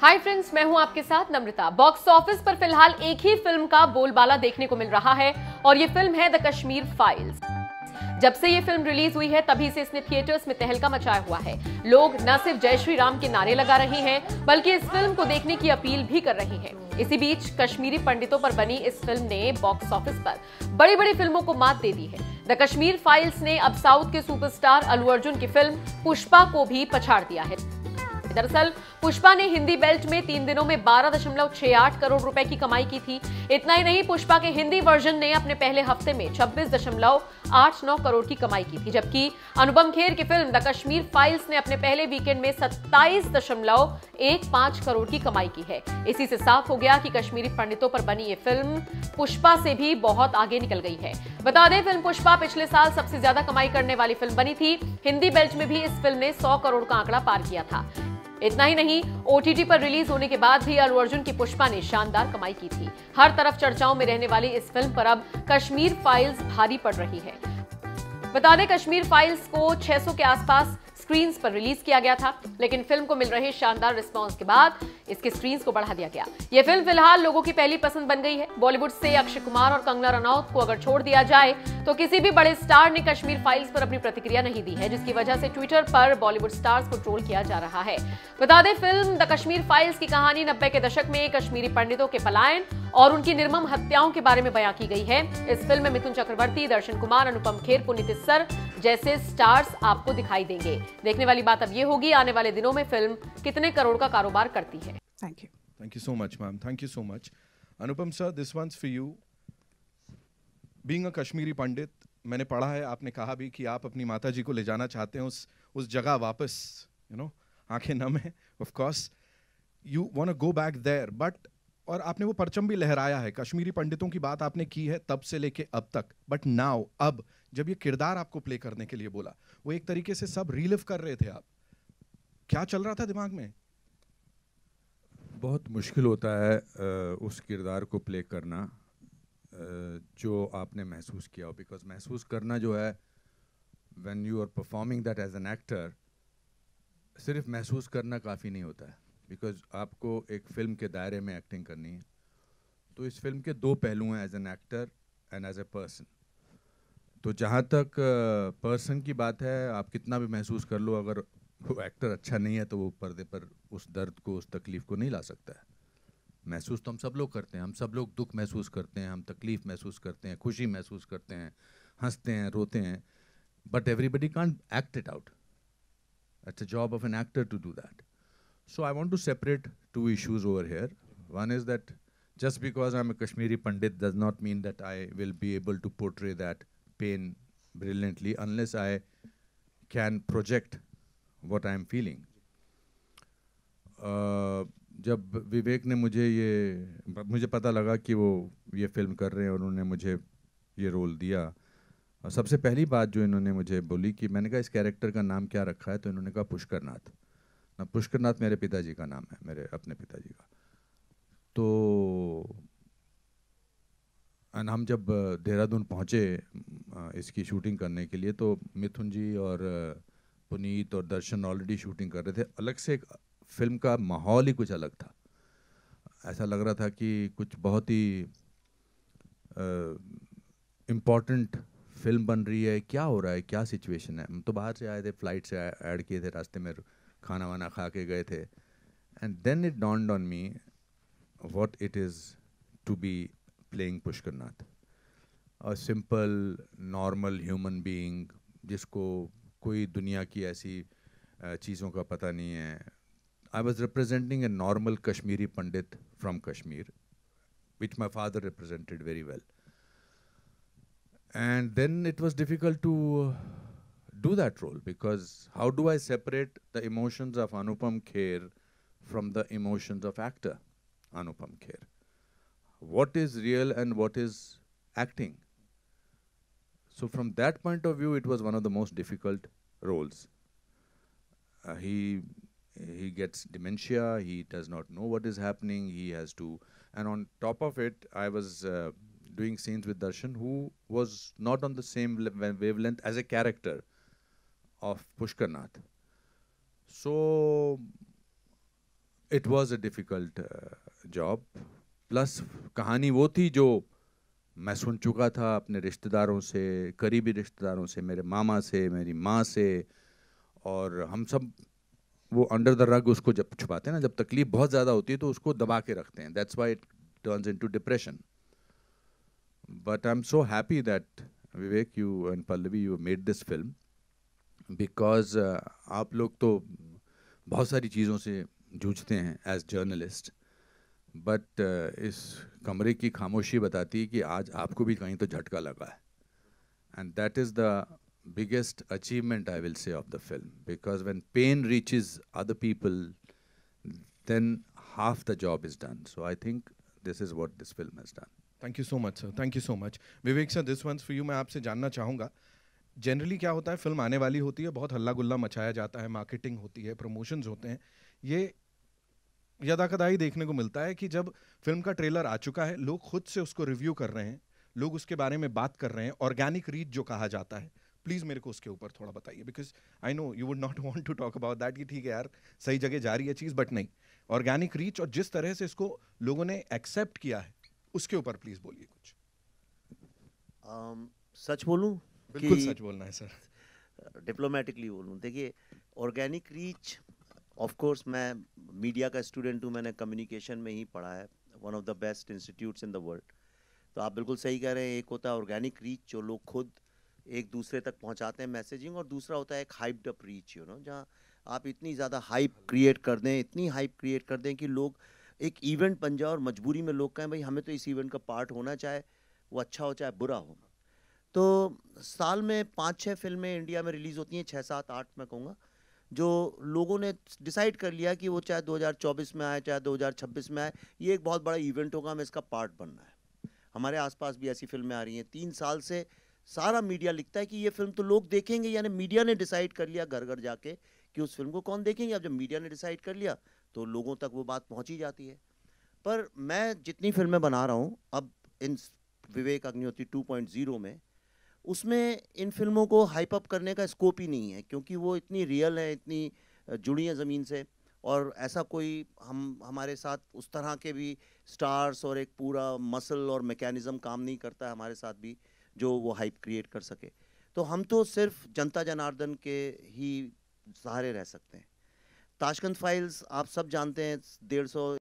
Hi friends, मैं हूं आपके साथ नम्रता। बॉक्स ऑफिस पर फिलहाल एक ही फिल्म का बोलबाला देखने को मिल रहा है और ये फिल्म है द कश्मीर फाइल्स। जब से ये फिल्म रिलीज हुई है तभी से इसने थिएटर्स में तहलका मचाया हुआ है। लोग न सिर्फ जय श्री राम के नारे लगा रहे हैं बल्कि इस फिल्म को देखने की अपील भी कर रहे हैं। इसी बीच कश्मीरी पंडितों पर बनी इस फिल्म ने बॉक्स ऑफिस पर बड़ी बड़ी फिल्मों को मात दे दी है। द कश्मीर फाइल्स ने अब साउथ के सुपरस्टार अल्लू अर्जुन की फिल्म पुष्पा को भी पछाड़ दिया है। दरअसल पुष्पा ने हिंदी बेल्ट में 3 दिनों में 12.68 करोड़ रुपए की कमाई की थी। इतना ही नहीं, पुष्पा के हिंदी वर्जन ने अपने पहले हफ्ते में 26.89 करोड़ की कमाई की थी, जबकि अनुपम खेर की फिल्म द कश्मीर फाइल्स ने अपने पहले वीकेंड में 27.15 करोड़ की कमाई की है। इसी से साफ हो गया कि कश्मीरी पंडितों पर बनी ये फिल्म पुष्पा से भी बहुत आगे निकल गई है। बता दें, फिल्म पुष्पा पिछले साल सबसे ज्यादा कमाई करने वाली फिल्म बनी थी। हिंदी बेल्ट में भी इस फिल्म ने 100 करोड़ का आंकड़ा पार किया था। इतना ही नहीं, ओटीटी पर रिलीज होने के बाद भी अल्लू अर्जुन की पुष्पा ने शानदार कमाई की थी। हर तरफ चर्चाओं में रहने वाली इस फिल्म पर अब कश्मीर फाइल्स भारी पड़ रही है। बता दें, कश्मीर फाइल्स को 600 के आसपास स्क्रीन्स पर रिलीज किया गया था, लेकिन फिल्म को मिल रहे शानदार रिस्पांस के बाद इसके स्क्रीन्स को बढ़ा दिया गया। यह फिल्म फिलहाल लोगों की पहली पसंद बन गई है। बॉलीवुड से अक्षय कुमार और कंगना रनौत को अगर छोड़ दिया जाए तो किसी भी बड़े स्टार ने कश्मीर फाइल्स पर अपनी प्रतिक्रिया नहीं दी है, जिसकी वजह से ट्विटर पर बॉलीवुड स्टार्स को ट्रोल किया जा रहा है। बता दें, फिल्म द कश्मीर फाइल्स की कहानी 90 के दशक में कश्मीरी पंडितों के पलायन और उनकी निर्मम हत्याओं के बारे में बयां की गई है। इस फिल्म में मिथुन चक्रवर्ती, दर्शन कुमार, अनुपम खेर, पुनीत इस्सर जैसे स्टार्स आपको दिखाई देंगे। देखने वाली बात अब ये होगी, आने वाले दिनों में फिल्म कितने करोड़ का कारोबार करती है। Thank you so much, ma'am. Thank you so much. Anupam sir, this one's for you. Being a Kashmiri Pandit, मैंने पढ़ा है, आपने कहा भी कि आप अपनी माता जी को ले जाना चाहते हैं उस जगह वापस, आंखें नम है, of course. You want to go back there, but और आपने वो परचम भी लहराया है। कश्मीरी पंडितों की बात आपने की है तब से लेके अब तक, बट नाउ अब जब ये किरदार आपको प्ले करने के लिए बोला, वो एक तरीके से सब रीलिव कर रहे थे आप, क्या चल रहा था दिमाग में? बहुत मुश्किल होता है उस किरदार को प्ले करना जो आपने महसूस किया हो, बिकॉज महसूस करना जो है, when you are performing that as an actor, सिर्फ महसूस करना काफ़ी नहीं होता है, बिकॉज आपको एक फ़िल्म के दायरे में एक्टिंग करनी है। तो इस फिल्म के दो पहलू हैं, as an actor and as a person. तो जहाँ तक पर्सन की बात है, आप कितना भी महसूस कर लो, अगर वो एक्टर अच्छा नहीं है तो वो पर्दे पर उस दर्द को, उस तकलीफ़ को नहीं ला सकता है। महसूस तो हम सब लोग करते हैं, हम सब लोग दुख महसूस करते हैं, हम तकलीफ़ महसूस करते हैं, खुशी महसूस करते हैं, हंसते हैं, रोते हैं, but everybody can't act it out. It's a job of an actor to do that. So I want to separate two issues over here. One is that just because I'm a Kashmiri Pandit does not mean that I will be able to portray that pain brilliantly unless I can project what I'm feeling. जब विवेक ने मुझे पता लगा कि वो ये film कर रहे हैं और उन्होंने मुझे ये रोल दिया, और सबसे पहली बात जो इन्होंने मुझे बोली कि मैंने कहा इस कैरेक्टर का नाम क्या रखा है, तो इन्होंने कहा पुष्करनाथ। ना, पुष्करनाथ मेरे पिताजी का नाम है, मेरे अपने पिताजी का। तो हम जब देहरादून पहुँचे इसकी शूटिंग करने के लिए, तो मिथुन जी और पुनीत और दर्शन ऑलरेडी शूटिंग कर रहे थे। अलग से एक फिल्म का माहौल ही कुछ अलग था। ऐसा लग रहा था कि कुछ बहुत ही इम्पॉर्टेंट फिल्म बन रही है, क्या हो रहा है, क्या सिचुएशन है। हम तो बाहर से आए थे, फ्लाइट से ऐड किए थे, रास्ते में खाना वाना खा के गए थे, and then it dawned on me what it is to be playing Pushkarnath, a simple normal human being जिसको कोई दुनिया की ऐसी चीज़ों का पता नहीं है। I was representing a normal Kashmiri Pandit from Kashmir, which my father represented very well, and then it was difficult to do that role, because how do I separate the emotions of Anupam Kher from the emotions of actor Anupam Kher? What is real and what is acting? So from that point of view, it was one of the most difficult roles. He gets dementia, he does not know what is happening, he has to, and on top of it, I was doing scenes with Darshan, who was not on the same wavelength as a character of Pushkarnath. So it was a difficult job, plus कहानी वो थी जो मैं सुन चुका था अपने रिश्तेदारों से, करीबी रिश्तेदारों से, मेरे मामा से, मेरी माँ से, और हम सब वो अंडर द रग उसको जब छुपाते हैं ना, जब तकलीफ बहुत ज़्यादा होती है तो उसको दबा के रखते हैं, that's why it turns into depression. But I am so happy that Vivek, you and Pallavi, you made this film because आप लोग तो बहुत सारी चीज़ों से जूझते हैं एज जर्नलिस्ट, बट इस कमरे की खामोशी बताती है कि आज आपको भी कहीं तो झटका लगा है, and that is the biggest achievement, I will say, of the film, because when pain reaches other people, then half the job is done. So I think this is what this film has done. Thank you so much sir, thank you so much. Vivek sir, this one's for you. मैं आपसे जानना चाहूँगा, generally क्या होता है, film आने वाली होती है, बहुत हल्ला गुल्ला मचाया जाता है, मार्केटिंग होती है, प्रमोशंस होते हैं. ये यदाकदाई देखने को मिलता है कि जब फिल्म का ट्रेलर आ चुका है, लोग खुद से उसको रिव्यू कर रहे हैं, लोग उसके बारे में बात कर रहे हैं, ऑर्गेनिक रीच जो कहा जाता है. प्लीज़ मेरे को उसके ऊपर थोड़ा बताइए, because I know you would not want to talk about that कि ठीक है यार, सही जगह जा रही है चीज़, बट नहीं, ऑर्गेनिक रीच और जिस तरह से इसको लोगों ने एक्सेप्ट किया है, उसके ऊपर प्लीज़ बोलिए कुछ. सच बोलूं? बिल्कुल सच बोलना है सर. डिप्लोमेटिकली बोलूं, देखिए, ऑर्गेनिक रीच, ऑफ कोर्स मैं मीडिया का स्टूडेंट हूं, मैंने कम्युनिकेशन में ही पढ़ा है, one of the best institutes in the world. तो आप बिल्कुल सही कह रहे हैं, एक होता है ऑर्गेनिक रीच जो लोग खुद एक दूसरे तक पहुंचाते हैं मैसेजिंग, और दूसरा होता है एक हाइप्ड अप रीच, जहां आप इतनी ज़्यादा हाइप क्रिएट कर दें, इतनी हाइप क्रिएट कर दें कि लोग, एक इवेंट बन जाए और मजबूरी में लोग कहें भाई हमें तो इस इवेंट का पार्ट होना, चाहे वो अच्छा हो चाहे बुरा हो. तो साल में 5-6 फिल्में इंडिया में रिलीज़ होती हैं, 6-7-8 मैं कहूँगा, जो लोगों ने डिसाइड कर लिया कि वो चाहे 2024 में आए चाहे 2026 में आए, ये एक बहुत बड़ा इवेंट होगा, हमें इसका पार्ट बनना है. हमारे आसपास भी ऐसी फिल्में आ रही हैं. 3 साल से सारा मीडिया लिखता है कि ये फिल्म तो लोग देखेंगे, यानी मीडिया ने डिसाइड कर लिया घर घर जाके कि उस फिल्म को कौन देखेंगे. अब जब मीडिया ने डिसाइड कर लिया तो लोगों तक वो बात पहुंची जाती है. पर मैं जितनी फिल्में बना रहा हूँ अब इन विवेक अग्निहोत्री 2.0 में, उसमें इन फिल्मों को हाइप अप करने का स्कोप ही नहीं है, क्योंकि वो इतनी रियल है, इतनी जुड़ी हैं ज़मीन से, और ऐसा कोई हमारे साथ उस तरह के भी स्टार्स और एक पूरा मसल और मैकेनिज़्म काम नहीं करता है हमारे साथ भी जो वो हाइप क्रिएट कर सके. तो हम तो सिर्फ जनता जनार्दन के ही सहारे रह सकते हैं. ताशकंद फाइल्स आप सब जानते हैं, 150